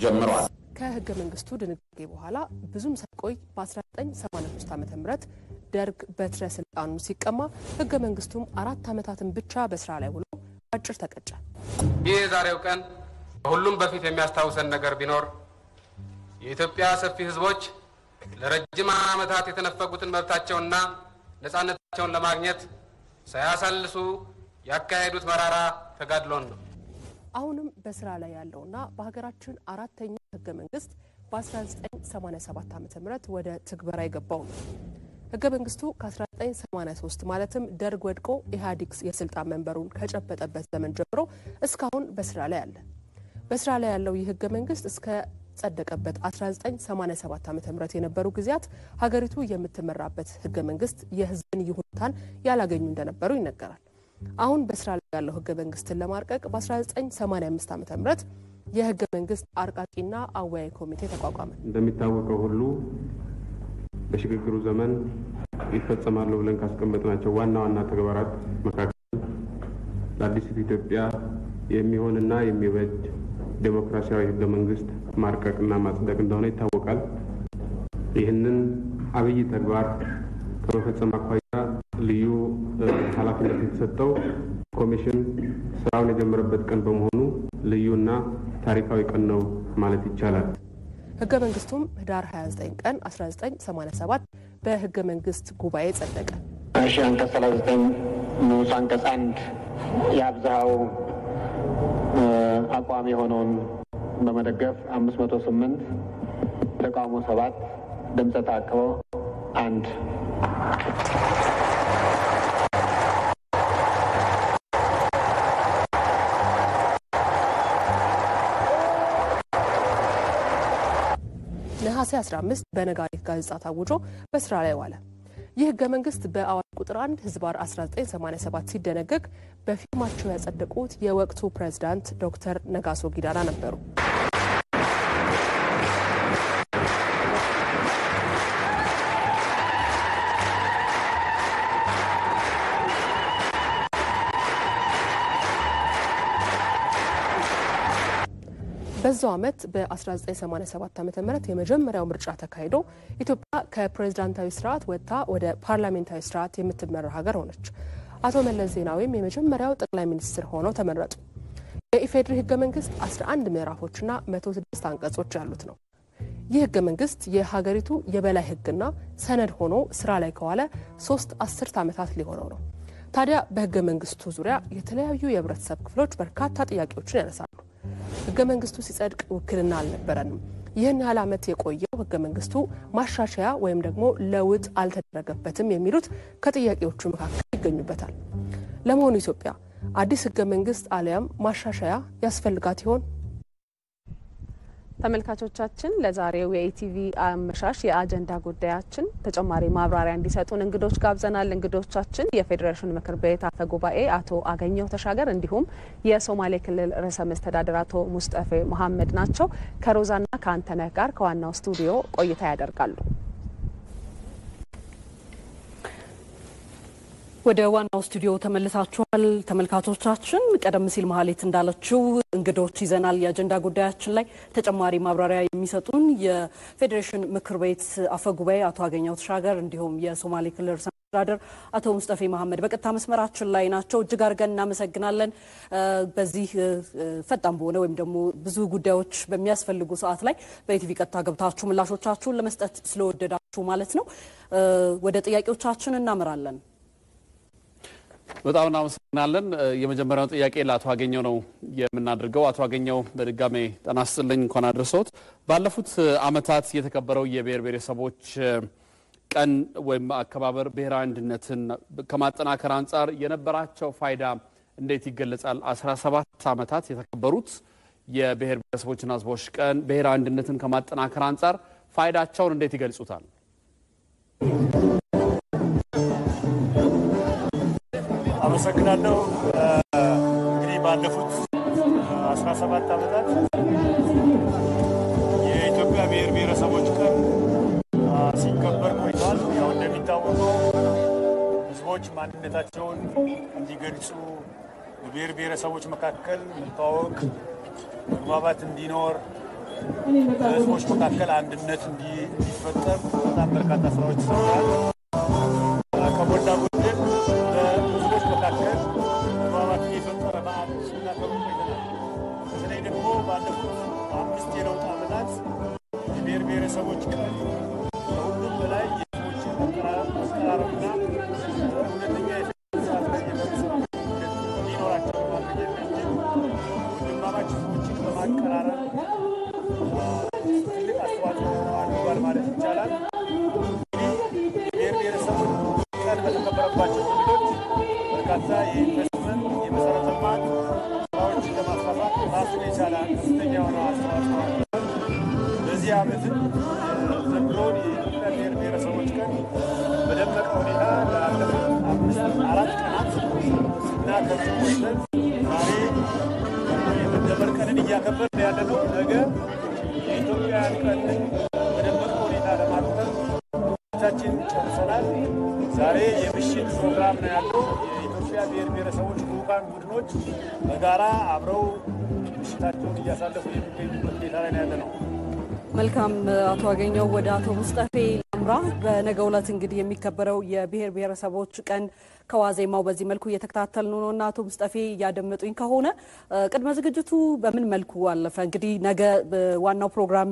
ጀምሯል። ከህገ መንግስቱ ድንጋጌ በኋላ ብዙም ሳይቆይ በ1983 ዓ.ም ደርግ በትረ ስልጣኑን ሲቀማ ህገ መንግስቱም 4 ዓመታትን ብቻ በስራ ላይ ውሎ አጭር ተቀጨ። ይህ ዛሬው ቀን ሁሉም በፊት የሚያስታውሰን ነገር ቢኖር የኢትዮጵያ ሰፊ ህዝቦች ለረጅም ዓመታት የተነፈጉትን መብታቸውና ነፃነታቸውን ለማግኘት ሳያሳልሱ ያካሄዱት መራራ ተጋድሎን ነው። አሁንም በስራ ላይ ያለውና በሀገራችን አራተኛው ህገ መንግስት በ1987 ዓ.ም ወደ ትግበራ የገባው ነው። ህገ መንግስቱ ከ1983 ማለትም ደርግ ወድቆ ኢህአዴግ የስልጣን መንበሩን ከጨበጠበት ዘመን ጀምሮ እስካሁን በስራ ላይ አለ። በስራ ላይ ያለው ይህ ህገ መንግስት እስከ ጸደቀበት 1987 ዓ.ም የነበሩ ጊዜያት ሀገሪቱ የምትመራበት ህገ መንግስት የህዝብን ይሁንታን ያላገኙ እንደነበሩ ይነገራል። አሁን በስራ ላይ ያለው ህገ መንግስትን ለማርቀቅ በ1985 ዓ.ም የህገ መንግስት አርቃቂና አወያይ ኮሚቴ ተቋቋመ። እንደሚታወቀው ሁሉ በሽግግሩ ዘመን ይፈጸማሉ ብለን ካስቀመጥናቸው ዋና ዋና ተግባራት መካከል ለአዲስ ኢትዮጵያ የሚሆንና የሚበጅ ዴሞክራሲያዊ ህገ መንግስት ማርቀቅና ማጽደቅ እንደሆነ ይታወቃል። ይህንን አብይ ተግባር ከመፈጸም አኳያ ልዩ ኃላፊነት የተሰጠው ኮሚሽን ስራውን የጀመረበት ቀን በመሆኑ ልዩና ታሪካዊ ቀን ነው ማለት ይቻላል። ህገ መንግስቱም ህዳር 29 ቀን 1987 በህገ መንግስት ጉባኤ ጸደቀ። አንቀጽ 39 ንዑስ አንቀጽ 1 የአብዛው አቋም የሆነውን በመደገፍ 508 ተቃውሞ 7 ድምፀ ተአቅቦ 1 ነሐሴ 15 በነጋሪት ጋዜጣ ታውጆ በስራ ላይ ዋለ። ይህ ህገ መንግስት በአዋጅ ቁጥር 1 ህዝባር 1987 ሲደነገግ በፊርማቸው ያጸደቁት የወቅቱ ፕሬዝዳንት ዶክተር ነጋሶ ጊዳዳ ነበሩ። በዛው ዓመት በ1987 ዓ.ም የመጀመሪያው ምርጫ ተካሂዶ ኢትዮጵያ ከፕሬዝዳንታዊ ስርዓት ወጥታ ወደ ፓርላሜንታዊ ስርዓት የምትመራ ሀገር ሆነች። አቶ መለስ ዜናዊም የመጀመሪያው ጠቅላይ ሚኒስትር ሆነው ተመረጡ። የኢፌዴሪ ህገ መንግስት 11 ምዕራፎችና 106 አንቀጾች ያሉት ነው። ይህ ህገ መንግስት የሀገሪቱ የበላይ ህግና ሰነድ ሆኖ ስራ ላይ ከዋለ 3 አስርት ዓመታት ሊሆነው ነው። ታዲያ በህገ መንግስቱ ዙሪያ የተለያዩ የህብረተሰብ ክፍሎች በርካታ ጥያቄዎችን ያነሳሉ። ህገ መንግስቱ ሲጸድቅ ውክልና አልነበረንም። ይህን ያህል ዓመት የቆየው ህገ መንግስቱ ማሻሻያ ወይም ደግሞ ለውጥ አልተደረገበትም የሚሉት ከጥያቄዎቹ መካከል ይገኙበታል። ለመሆኑ ኢትዮጵያ አዲስ ህገ መንግስት አሊያም ማሻሻያ ያስፈልጋት ይሆን? ተመልካቾቻችን ለዛሬው የኢቲቪ አመሻሽ የአጀንዳ ጉዳያችን ተጨማሪ ማብራሪያ እንዲሰጡን እንግዶች ጋብዘናል። እንግዶቻችን የፌዴሬሽን ምክር ቤት አፈ ጉባኤ አቶ አገኘሁ ተሻገር እንዲሁም የሶማሌ ክልል ርዕሰ መስተዳድር አቶ ሙስጠፌ መሐመድ ናቸው። ከሮዛና ከአንተነህ ጋር ከዋናው ስቱዲዮ ቆይታ ያደርጋሉ። ወደ ዋናው ስቱዲዮ ተመልሳችኋል ተመልካቾቻችን። ቀደም ሲል መሀሌት እንዳለችው እንግዶች ይዘናል። የአጀንዳ ጉዳያችን ላይ ተጨማሪ ማብራሪያ የሚሰጡን የፌዴሬሽን ምክር ቤት አፈ ጉባኤ አቶ አገኘሁ ተሻገር እንዲሁም የሶማሌ ክልል ርዕሰ አስተዳደር አቶ ሙስጠፌ መሐመድ በቀጥታ መስመራችን ላይ ናቸው። እጅግ አድርገን እናመሰግናለን። በዚህ ፈጣን በሆነ ወይም ደግሞ ብዙ ጉዳዮች በሚያስፈልጉ ሰዓት ላይ በኢቲቪ ቀጥታ ገብታችሁ ምላሾቻችሁን ለመስጠት ስለወደዳችሁ ማለት ነው። ወደ ጥያቄዎቻችን እናመራለን። በጣም እናመሰግናለን። የመጀመሪያው ጥያቄ ለአቶ አገኘው ነው የምናደርገው። አቶ አገኘው በድጋሜ ጤና ይስጥልኝ፣ እንኳን አደረሰዎት። ባለፉት አመታት የተከበረው የብሔር ብሔረሰቦች ቀን ወይም አከባበር ብሔራዊ አንድነትን ከማጠናከር አንጻር የነበራቸው ፋይዳ እንዴት ይገለጻል? 17 አመታት የተከበሩት የብሔር ብሔረሰቦችና ህዝቦች ቀን ብሔራዊ አንድነትን ከማጠናከር አንጻር ፋይዳቸውን እንዴት ይገልጹታል? አመሰግናለሁ። እንግዲህ ባለፉት 17 አመታት የኢትዮጵያ ብሔር ብሔረሰቦች ቀን ሲከበር ቆይቷል። ያው እንደሚታወቀው ህዝቦች ማንነታቸውን እንዲገልጹ በብሔር ብሔረሰቦች መካከል መተዋወቅ፣ መግባባት እንዲኖር፣ በህዝቦች መካከል አንድነት እንዲፈጠር በጣም በርካታ ስራዎች ተሰርተዋል። ከሞላ ጎደል በህዝቦች መካከል መግባባት እየፈጠረ በዓል ስናከብር ቆይተናል። በተለይ ደግሞ ባለፉት 5 የለውጥ አመታት የብሔር ብሔረሰቦች ቀን ከሁሉም በላይ የህዝቦችን መቀራረብና እውነተኛ የስርዓት ላይ የመሰረት እንዲኖራቸው ማድረግ የሚችል ወንድማማች ህዝቦችን በማቀራረብ ትልቅ አስተዋጽኦ አድርጓል ማለት ይቻላል። የብሔር ብሔረሰቦች ቀን በተከበረባቸው ክልሎች በርካታ የኢንቨስትመንት የመሰረተ ልማት ስራዎችን ለማስፋፋት ራሱን የቻለ ከፍተኛ የሆነ አስተዋጽኦ አድርጓል። በዚህ ዓመትም ዘንድሮን የኢትዮጵያ ብሔር ብሔረሰቦች ቀን በደመቀ ሁኔታ ላለፉት 4 ቀናት ስናከብር ቆይተን ዛሬ የመደመር ቀንን እያከበርን ያለነው ነገ የኢትዮጵያን ቀን በደመቀ ሁኔታ ለማክበር ቻችን ጨርሰናል። ዛሬ የምሽት ፕሮግራም ነው ያለው። የኢትዮጵያ ብሔር ብሔረሰቦች ልዑካን ቡድኖች በጋራ አብረው ምሽታቸውን እያሳለፉ የሚገኙበት ሁኔታ ላይ ያለነው። መልካም አቶ አገኘው፣ ወደ አቶ ሙስጠፌ ላምራ። በነገው ዕለት እንግዲህ የሚከበረው የብሔር ብሔረሰቦች ቀን ከዋዜማው በዚህ መልኩ እየተከታተልን ነውና አቶ ሙስጠፌ እያደመጡኝ ከሆነ ቅድመ ዝግጅቱ በምን መልኩ አለፈ? እንግዲህ ነገ ዋናው ፕሮግራም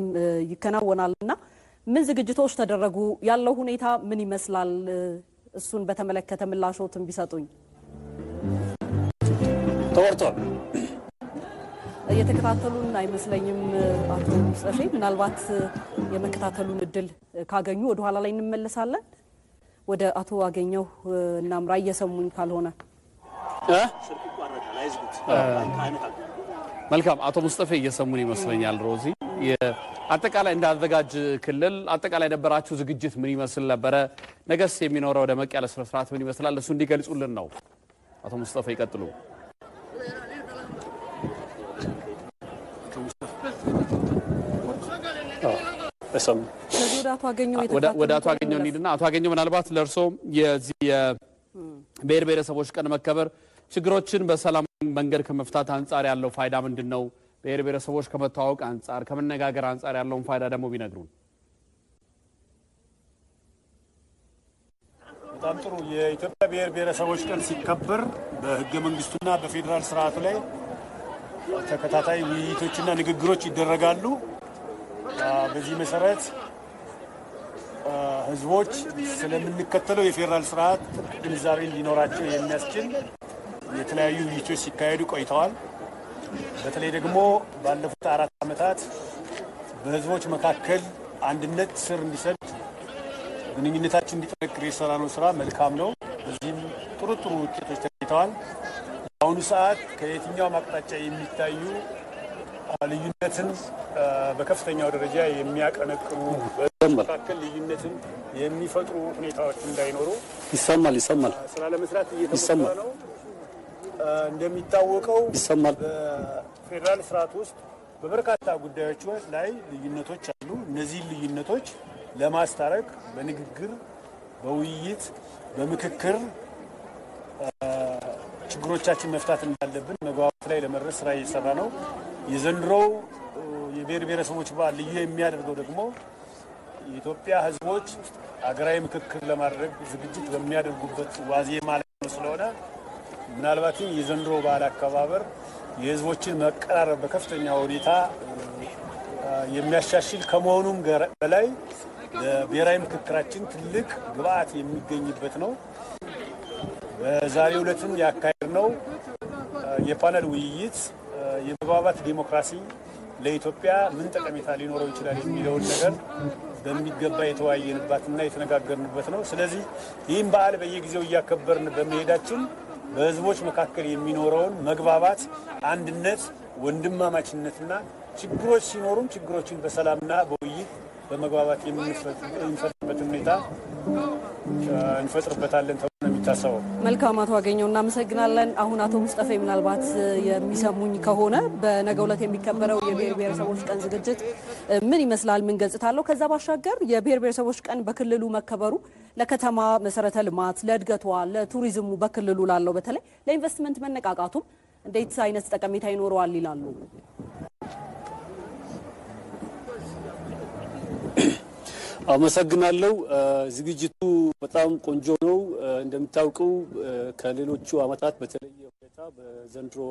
ይከናወናልና ምን ዝግጅቶች ተደረጉ? ያለው ሁኔታ ምን ይመስላል? እሱን በተመለከተ ምላሾትን ቢሰጡኝ። ተወርቷል። እየተከታተሉን አይመስለኝም አቶ ሙስጠፌ። ምናልባት የመከታተሉን እድል ካገኙ ወደ ኋላ ላይ እንመለሳለን። ወደ አቶ አገኘው እናምራ፣ እየሰሙኝ ካልሆነ መልካም። አቶ ሙስጠፌ እየሰሙን ይመስለኛል። ሮዚ፣ አጠቃላይ እንዳዘጋጅ ክልል አጠቃላይ ነበራችሁ ዝግጅት ምን ይመስል ነበረ? ነገስ የሚኖረው ደመቅ ያለ ስነ ስርዓት ምን ይመስላል? እሱ እንዲገልጹልን ነው። አቶ ሙስጠፌ ይቀጥሉ። ወደ አቶ አገኘው እንሂድና አቶ አገኘው ምናልባት ለእርሶ የዚህ የብሔር ብሔረሰቦች ቀን መከበር ችግሮችን በሰላም መንገድ ከመፍታት አንጻር ያለው ፋይዳ ምንድን ነው? ብሔር ብሔረሰቦች ከመተዋወቅ አንጻር ከመነጋገር አንጻር ያለውን ፋይዳ ደግሞ ቢነግሩን። በጣም ጥሩ። የኢትዮጵያ ብሔር ብሔረሰቦች ቀን ሲከበር በህገ መንግስቱና በፌዴራል ስርዓቱ ላይ ተከታታይ ውይይቶችና ንግግሮች ይደረጋሉ። በዚህ መሰረት ህዝቦች ስለምንከተለው የፌዴራል ስርዓት ግንዛቤ እንዲኖራቸው የሚያስችል የተለያዩ ውይይቶች ሲካሄዱ ቆይተዋል። በተለይ ደግሞ ባለፉት 4 አመታት በህዝቦች መካከል አንድነት ስር እንዲሰድ ግንኙነታችን እንዲጠነክር የሰራነው ስራ መልካም ነው። በዚህም ጥሩ ውጤቶች ተገኝተዋል። በአሁኑ ሰዓት ከየትኛውም አቅጣጫ የሚታዩ ልዩነትን በከፍተኛው ደረጃ የሚያቀነቅኑ በመካከል ልዩነትን የሚፈጥሩ ሁኔታዎች እንዳይኖሩ ይሰማል ስራ ለመስራት እየተሞከረ ነው። እንደሚታወቀው በፌዴራል ስርዓት ውስጥ በበርካታ ጉዳዮች ላይ ልዩነቶች አሉ። እነዚህ ልዩነቶች ለማስታረቅ በንግግር፣ በውይይት፣ በምክክር ችግሮቻችን መፍታት እንዳለብን መግባባት ላይ ለመድረስ ስራ እየሰራ ነው። የዘንድሮው የብሔር ብሔረሰቦች በዓል ልዩ የሚያደርገው ደግሞ የኢትዮጵያ ህዝቦች ሀገራዊ ምክክር ለማድረግ ዝግጅት በሚያደርጉበት ዋዜማ ላይ ስለሆነ ምናልባትም የዘንድሮ በዓል አከባበር የህዝቦችን መቀራረብ በከፍተኛ ሁኔታ የሚያሻሽል ከመሆኑም በላይ ለብሔራዊ ምክክራችን ትልቅ ግብአት የሚገኝበት ነው። በዛሬው ዕለትም ያካሄድነው የፓነል ውይይት የመግባባት ዲሞክራሲ ለኢትዮጵያ ምን ጠቀሜታ ሊኖረው ይችላል የሚለውን ነገር በሚገባ የተወያየንበትና የተነጋገርንበት ነው። ስለዚህ ይህም በዓል በየጊዜው እያከበርን በመሄዳችን በህዝቦች መካከል የሚኖረውን መግባባት፣ አንድነት፣ ወንድማማችነትና ችግሮች ሲኖሩም ችግሮችን በሰላምና በውይይት በመግባባት የምንፈጥርበት ሁኔታ እንፈጥርበታለን ተብሎ ነው የሚታሰበው። መልካም አቶ አገኘው እናመሰግናለን። አሁን አቶ ሙስጠፌ ምናልባት የሚሰሙኝ ከሆነ በነገው ዕለት የሚከበረው የብሔር ብሔረሰቦች ቀን ዝግጅት ምን ይመስላል? ምን ገጽታ አለው? ከዛ ባሻገር የብሔር ብሔረሰቦች ቀን በክልሉ መከበሩ ለከተማ መሰረተ ልማት፣ ለእድገቷ፣ ለቱሪዝሙ በክልሉ ላለው በተለይ ለኢንቨስትመንት መነቃቃቱም እንዴት አይነት ጠቀሜታ ይኖረዋል ይላሉ? አመሰግናለሁ። ዝግጅቱ በጣም ቆንጆ ነው። እንደምታውቁ ከሌሎቹ አመታት በተለየ ሁኔታ በዘንድሮ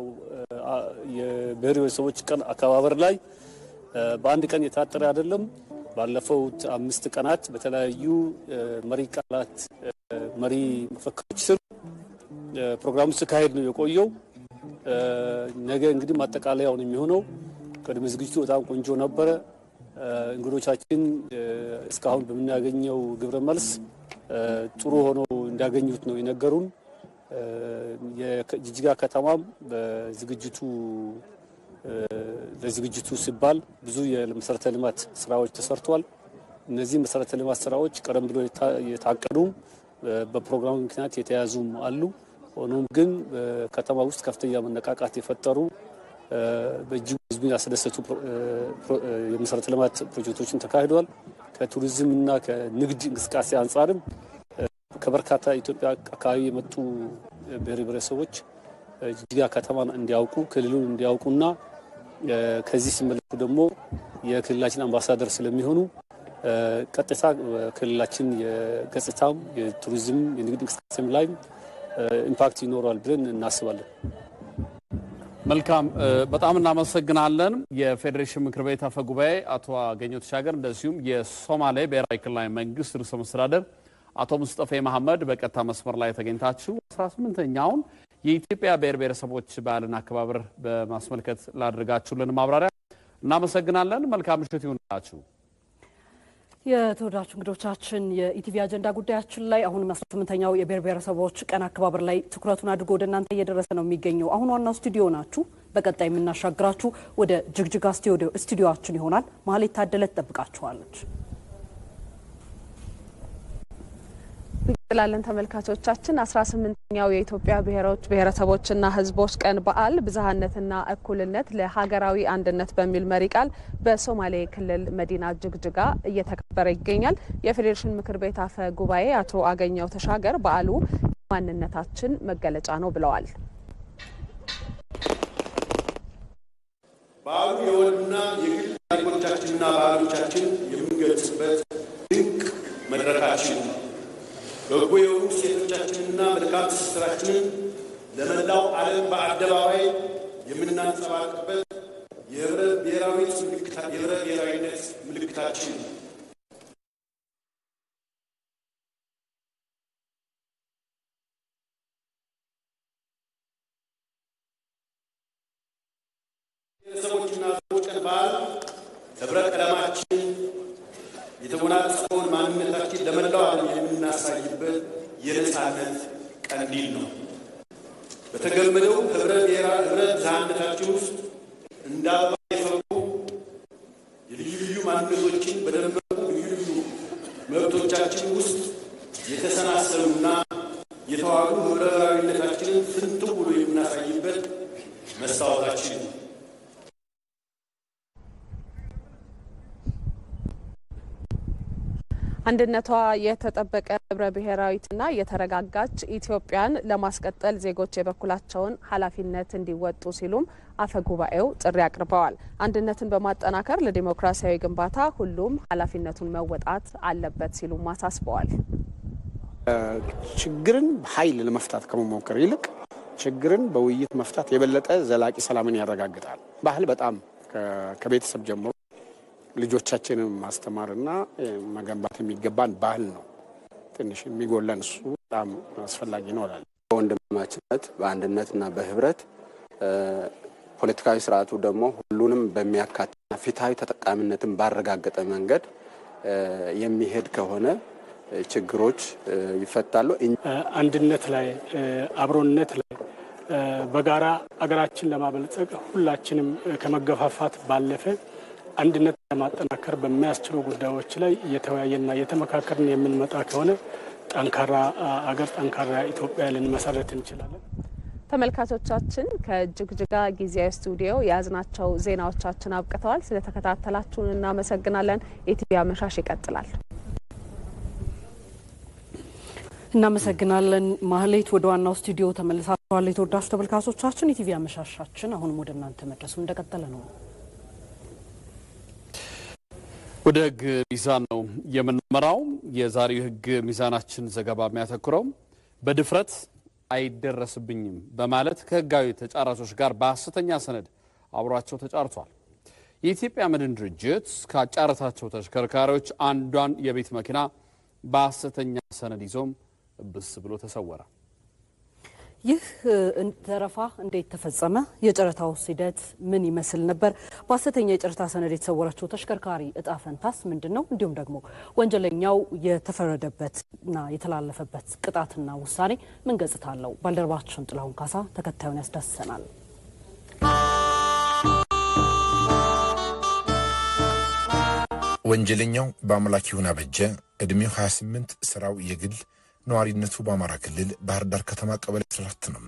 የብሔር ብሔረሰቦች ቀን አከባበር ላይ በአንድ ቀን የታጠረ አይደለም። ባለፈው 5 ቀናት በተለያዩ መሪ ቃላት መሪ መፈክሮች ስር ፕሮግራሙ ሲካሄድ ነው የቆየው። ነገ እንግዲህ ማጠቃለያው ነው የሚሆነው። ቅድመ ዝግጅቱ በጣም ቆንጆ ነበረ። እንግዶቻችን እስካሁን በምናገኘው ግብረ መልስ ጥሩ ሆኖ እንዳገኙት ነው የነገሩን። የጅጅጋ ከተማም በዝግጅቱ ለዝግጅቱ ሲባል ብዙ የመሰረተ ልማት ስራዎች ተሰርቷል። እነዚህ መሰረተ ልማት ስራዎች ቀደም ብሎ የታቀዱ በፕሮግራሙ ምክንያት የተያዙም አሉ። ሆኖም ግን ከተማ ውስጥ ከፍተኛ መነቃቃት የፈጠሩ በእጅጉ ህዝብን ያስደሰቱ የመሰረተ ልማት ፕሮጀክቶችን ተካሂደዋል። ከቱሪዝምና ከንግድ እንቅስቃሴ አንጻርም ከበርካታ ኢትዮጵያ አካባቢ የመጡ ብሔር ብሔረሰቦች ጅጅጋ ከተማን እንዲያውቁ ክልሉን እንዲያውቁና ከዚህ ሲመለሱ ደግሞ የክልላችን አምባሳደር ስለሚሆኑ ቀጥታ ክልላችን የገጽታም የቱሪዝም የንግድ እንቅስቃሴም ላይ ኢምፓክት ይኖራል ብለን እናስባለን። መልካም በጣም እናመሰግናለን። የፌዴሬሽን ምክር ቤት አፈ ጉባኤ አቶ አገኘሁ ተሻገር እንደዚሁም የሶማሌ ብሔራዊ ክልላዊ መንግስት ርዕሰ መስተዳድር አቶ ሙስጠፌ መሐመድ በቀጥታ መስመር ላይ ተገኝታችሁ 18ኛውን የኢትዮጵያ ብሔር ብሔረሰቦች በዓልን አከባበር በማስመልከት ላደረጋችሁልን ማብራሪያ እናመሰግናለን። መልካም ምሽት ይሁንላችሁ። የተወዳጁ እንግዶቻችን የኢቲቪ አጀንዳ ጉዳያችን ላይ አሁን 18ኛው የብሔር ብሔረሰቦች ቀን አከባበር ላይ ትኩረቱን አድርጎ ወደ እናንተ እየደረሰ ነው የሚገኘው። አሁን ዋናው ስቱዲዮ ናችሁ። በቀጣይ የምናሻግራችሁ ወደ ጅግጅጋ ስቱዲዮአችን ይሆናል። ማህሌት ታደለ ትጠብቃችኋለች። ላለን ተመልካቾቻችን 18ኛው የኢትዮጵያ ብሔሮች ብሔረሰቦችና ህዝቦች ቀን በዓል ብዝሃነትና እኩልነት ለሀገራዊ አንድነት በሚል መሪ ቃል በሶማሌ ክልል መዲና ጅግጅጋ እየተከበረ ይገኛል። የፌዴሬሽን ምክር ቤት አፈ ጉባኤ አቶ አገኘሁ ተሻገር በዓሉ ማንነታችን መገለጫ ነው ብለዋል። በዓሉ የወልና የግል ታሪኮቻችንና ባህሎቻችን የምንገልጽበት ድንቅ መድረካችን ነው። በጎ የሆኑ ሴቶቻችንና መልካም ትስስራችንን ለመላው ዓለም በአደባባይ የምናንጸባርቅበት የህብረ ብሔራዊነት ምልክታችን ነው። ብሔረሰቦችና ህዝቦች ቀን በዓል ህብረ ቀለማችን የተጎናጸፈውን ማንነታችን ለመላው ዓለም የምናሳይበት የነጻነት ቀንዲል ነው። በተገመደው ህብረ ብዝሃነታችን ውስጥ እንደ አበባ የፈኩ የልዩ ልዩ ማንነቶችን በደመቁ ልዩ ልዩ መብቶቻችን ውስጥ የተሰናሰሉና የተዋሃዱ ህብረ ብሔራዊነታችንን ፍንትው ብሎ የምናሳይበት መስታወታችን ነው። አንድነቷ የተጠበቀ ህብረ ብሔራዊትና የተረጋጋች ኢትዮጵያን ለማስቀጠል ዜጎች የበኩላቸውን ኃላፊነት እንዲወጡ ሲሉም አፈጉባኤው ጥሪ አቅርበዋል። አንድነትን በማጠናከር ለዲሞክራሲያዊ ግንባታ ሁሉም ኃላፊነቱን መወጣት አለበት ሲሉም አሳስበዋል። ችግርን በኃይል ለመፍታት ከመሞከር ይልቅ ችግርን በውይይት መፍታት የበለጠ ዘላቂ ሰላምን ያረጋግጣል። ባህል በጣም ከቤተሰብ ጀምሮ ልጆቻችንን ማስተማርና መገንባት የሚገባን ባህል ነው። ትንሽ የሚጎለን እሱ በጣም አስፈላጊ ነው እላለሁ። በወንድማማችነት በአንድነትና በህብረት ፖለቲካዊ ስርዓቱ ደግሞ ሁሉንም በሚያካትትና ፍትሃዊ ተጠቃሚነትን ባረጋገጠ መንገድ የሚሄድ ከሆነ ችግሮች ይፈታሉ። አንድነት ላይ አብሮነት ላይ በጋራ አገራችን ለማበልጸግ ሁላችንም ከመገፋፋት ባለፈ አንድነት ለማጠናከር በሚያስችሉ ጉዳዮች ላይ እየተወያየና እየተመካከርን የምንመጣ ከሆነ ጠንካራ አገር ጠንካራ ኢትዮጵያ ልንመሰረት እንችላለን። ተመልካቾቻችን ከጅግጅጋ ጊዜያዊ ስቱዲዮ የያዝናቸው ዜናዎቻችን አብቅተዋል። ስለተከታተላችሁን እናመሰግናለን። ኢቲቪ አመሻሽ ይቀጥላል። እናመሰግናለን ማህሌት። ወደ ዋናው ስቱዲዮ ተመልሳችኋል። የተወዳጁ ተመልካቾቻችን ኢቲቪ አመሻሻችን አሁንም ወደ እናንተ መድረሱ እንደቀጠለ ነው። ወደ ህግ ሚዛን ነው የምንመራው። የዛሬው ህግ ሚዛናችን ዘገባ የሚያተኩረው በድፍረት አይደረስብኝም በማለት ከህጋዊ ተጫራቾች ጋር በሐሰተኛ ሰነድ አብሯቸው ተጫርቷል። የኢትዮጵያ መድን ድርጅት ካጫረታቸው ተሽከርካሪዎች አንዷን የቤት መኪና በሐሰተኛ ሰነድ ይዞም ብስ ብሎ ተሰወረ። ይህ ዘረፋ እንዴት ተፈጸመ? የጨረታው ሂደት ምን ይመስል ነበር? በሐሰተኛ የጨረታ ሰነድ የተሰወረችው ተሽከርካሪ እጣ ፈንታስ ምንድነው? እንዲሁም ደግሞ ወንጀለኛው የተፈረደበትና የተላለፈበት ቅጣትና ውሳኔ ምን ገጽታ አለው? ባልደረባችን ጥላሁን ካሳ ተከታዩን ያስዳስሰናል። ወንጀለኛው በአምላክ ይሁን አበጀ እድሜው 28 ስራው የግል ነዋሪነቱ በአማራ ክልል ባህር ዳር ከተማ ቀበሌ 14 ነው።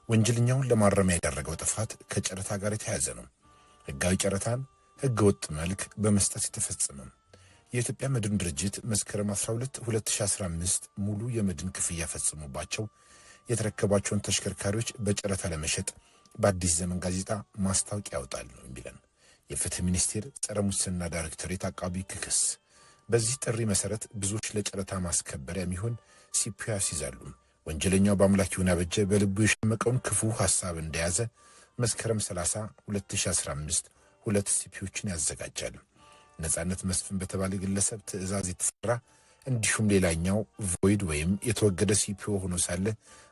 ወንጀለኛውን ለማረሚያ ያደረገው ጥፋት ከጨረታ ጋር የተያያዘ ነው። ህጋዊ ጨረታን ህገወጥ መልክ በመስጠት የተፈጸመ። የኢትዮጵያ መድን ድርጅት መስከረም 12 2015 ሙሉ የመድን ክፍያ ፈጽሞባቸው የተረከባቸውን ተሽከርካሪዎች በጨረታ ለመሸጥ በአዲስ ዘመን ጋዜጣ ማስታወቂያ ያወጣል ነው የሚለን የፍትህ ሚኒስቴር ጸረ ሙስና ዳይሬክቶሬት አቃቢ ክስ። በዚህ ጥሪ መሰረት ብዙዎች ለጨረታ ማስከበሪያ የሚሆን ሲፒዩ ያስይዛሉ። ወንጀለኛው በአምላክ ይሁን አበጀ በልቡ የሸመቀውን ክፉ ሐሳብ እንደያዘ መስከረም 30 2015 ሁለት ሲፒዩዎችን ያዘጋጃል። ነጻነት መስፍን በተባለ ግለሰብ ትዕዛዝ የተሰራ እንዲሁም ሌላኛው ቮይድ ወይም የተወገደ ሲፒዩ ሆኖ ሳለ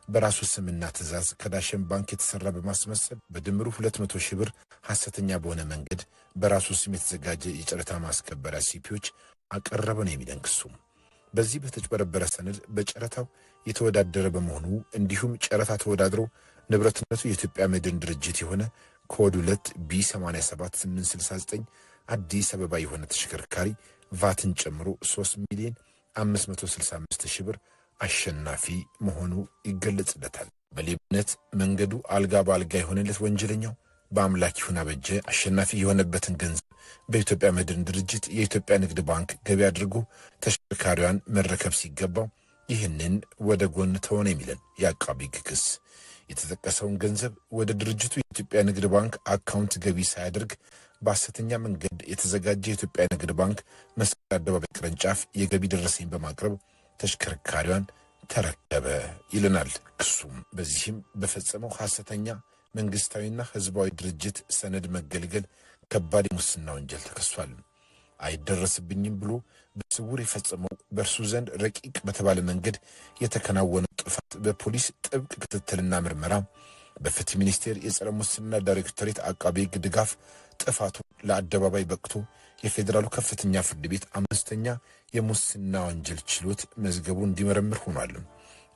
በራሱ ስምና ትዕዛዝ ከዳሸን ባንክ የተሰራ በማስመሰል በድምሩ 200 ሺህ ብር ሐሰተኛ በሆነ መንገድ በራሱ ስም የተዘጋጀ የጨረታ ማስከበሪያ ሲፒዩዎች አቀረበ ነው የሚለን ክሱ። በዚህ በተጭበረበረ ሰነድ በጨረታው የተወዳደረ በመሆኑ እንዲሁም ጨረታ ተወዳድሮ ንብረትነቱ የኢትዮጵያ መድን ድርጅት የሆነ ኮድ 2 B87869 አዲስ አበባ የሆነ ተሽከርካሪ ቫትን ጨምሮ 3,565,000 ብር አሸናፊ መሆኑ ይገለጽለታል። በሌብነት መንገዱ አልጋ በአልጋ የሆነለት ወንጀለኛው በአምላክ ይሁን አበጀ አሸናፊ የሆነበትን ገንዘብ በኢትዮጵያ መድን ድርጅት የኢትዮጵያ ንግድ ባንክ ገቢ አድርጎ ተሽከርካሪዋን መረከብ ሲገባው ይህንን ወደ ጎን ተሆነ የሚለን የአቃቢ ክስ የተጠቀሰውን ገንዘብ ወደ ድርጅቱ የኢትዮጵያ ንግድ ባንክ አካውንት ገቢ ሳያደርግ በሐሰተኛ መንገድ የተዘጋጀ የኢትዮጵያ ንግድ ባንክ መስቀል አደባባይ ቅርንጫፍ የገቢ ደረሰኝ በማቅረብ ተሽከርካሪዋን ተረከበ ይለናል ክሱም። በዚህም በፈጸመው ሐሰተኛ መንግስታዊና ህዝባዊ ድርጅት ሰነድ መገልገል ከባድ የሙስና ወንጀል ተከሷል። አይደረስብኝም ብሎ በስውር የፈጸመው በእርሱ ዘንድ ረቂቅ በተባለ መንገድ የተከናወነው ጥፋት በፖሊስ ጥብቅ ክትትልና ምርመራ በፍትህ ሚኒስቴር የጸረ ሙስና ዳይሬክቶሬት አቃቤ ሕግ ድጋፍ ጥፋቱ ለአደባባይ በቅቶ የፌዴራሉ ከፍተኛ ፍርድ ቤት 5ኛ የሙስና ወንጀል ችሎት መዝገቡ እንዲመረምር ሆኗል።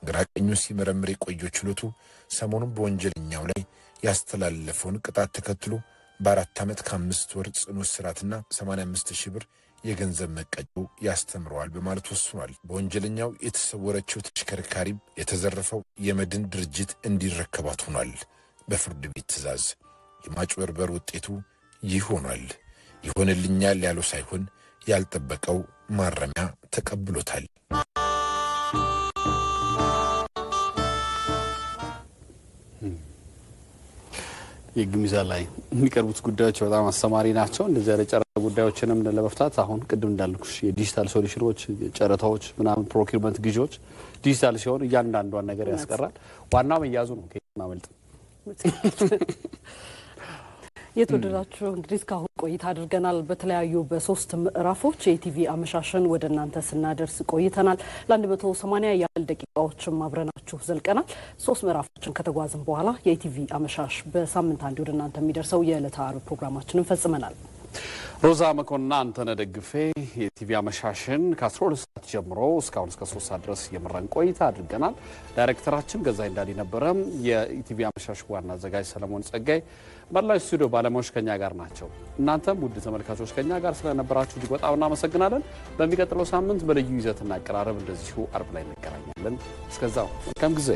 ግራቀኙ ሲመረምር የቆየው ችሎቱ ሰሞኑን በወንጀለኛው ላይ ያስተላለፈውን ቅጣት ተከትሎ በ4 ዓመት ከ5 ወር ጽኑ እስራትና 85,000 ብር የገንዘብ መቀጮ ያስተምረዋል በማለት ወስኗል። በወንጀለኛው የተሰወረችው ተሽከርካሪም የተዘረፈው የመድን ድርጅት እንዲረከባት ሆኗል። በፍርድ ቤት ትዕዛዝ የማጭበርበር ውጤቱ ይህ ሆኗል። ይሆንልኛል ያለው ሳይሆን ያልጠበቀው ማረሚያ ተቀብሎታል። የግምጃ ላይ የሚቀርቡት ጉዳዮች በጣም አስተማሪ ናቸው። እንደዚህ ያለ ጨረታ ጉዳዮችንም ለመፍታት አሁን ቅድም እንዳልኩሽ የዲጂታል ሶሉሽኖች ጨረታዎች ምናምን ፕሮኪርመንት ግዢዎች ዲጂታል ሲሆን እያንዳንዷን ነገር ያስቀራል። ዋናው መያዙ ነው ከማመልጥ። የተወደዳችሁ እንግዲህ እስካሁን ቆይታ አድርገናል። በተለያዩ በሶስት ምዕራፎች የኢቲቪ አመሻሽን ወደ እናንተ ስናደርስ ቆይተናል። ለ180 ያህል ደቂቃዎችም አብረናችሁ ዘልቀናል። ሶስት ምዕራፎችን ከተጓዝን በኋላ የኢቲቪ አመሻሽ በሳምንት አንድ ወደ እናንተ የሚደርሰው የዕለተ ዓርብ ፕሮግራማችንን ፈጽመናል። ሮዛ መኮንና አንተነህ ደግፌ የኢቲቪ አመሻሽን ከ12 ሰዓት ጀምሮ እስካሁን እስከ 3 ሰዓት ድረስ የመራን ቆይታ አድርገናል። ዳይሬክተራችን ገዛይ እንዳሊ ነበረ። የኢቲቪ አመሻሽ ዋና አዘጋጅ ሰለሞን ጸጋይ፣ መላው ስቱዲዮ ባለሙያዎች ከኛ ጋር ናቸው። እናንተም ውድ ተመልካቾች ከኛ ጋር ስለነበራችሁ እጅግ በጣም እናመሰግናለን። በሚቀጥለው ሳምንት በልዩ ይዘትና አቀራረብ እንደዚሁ ዓርብ ላይ እንገናኛለን። እስከዛው መልካም ጊዜ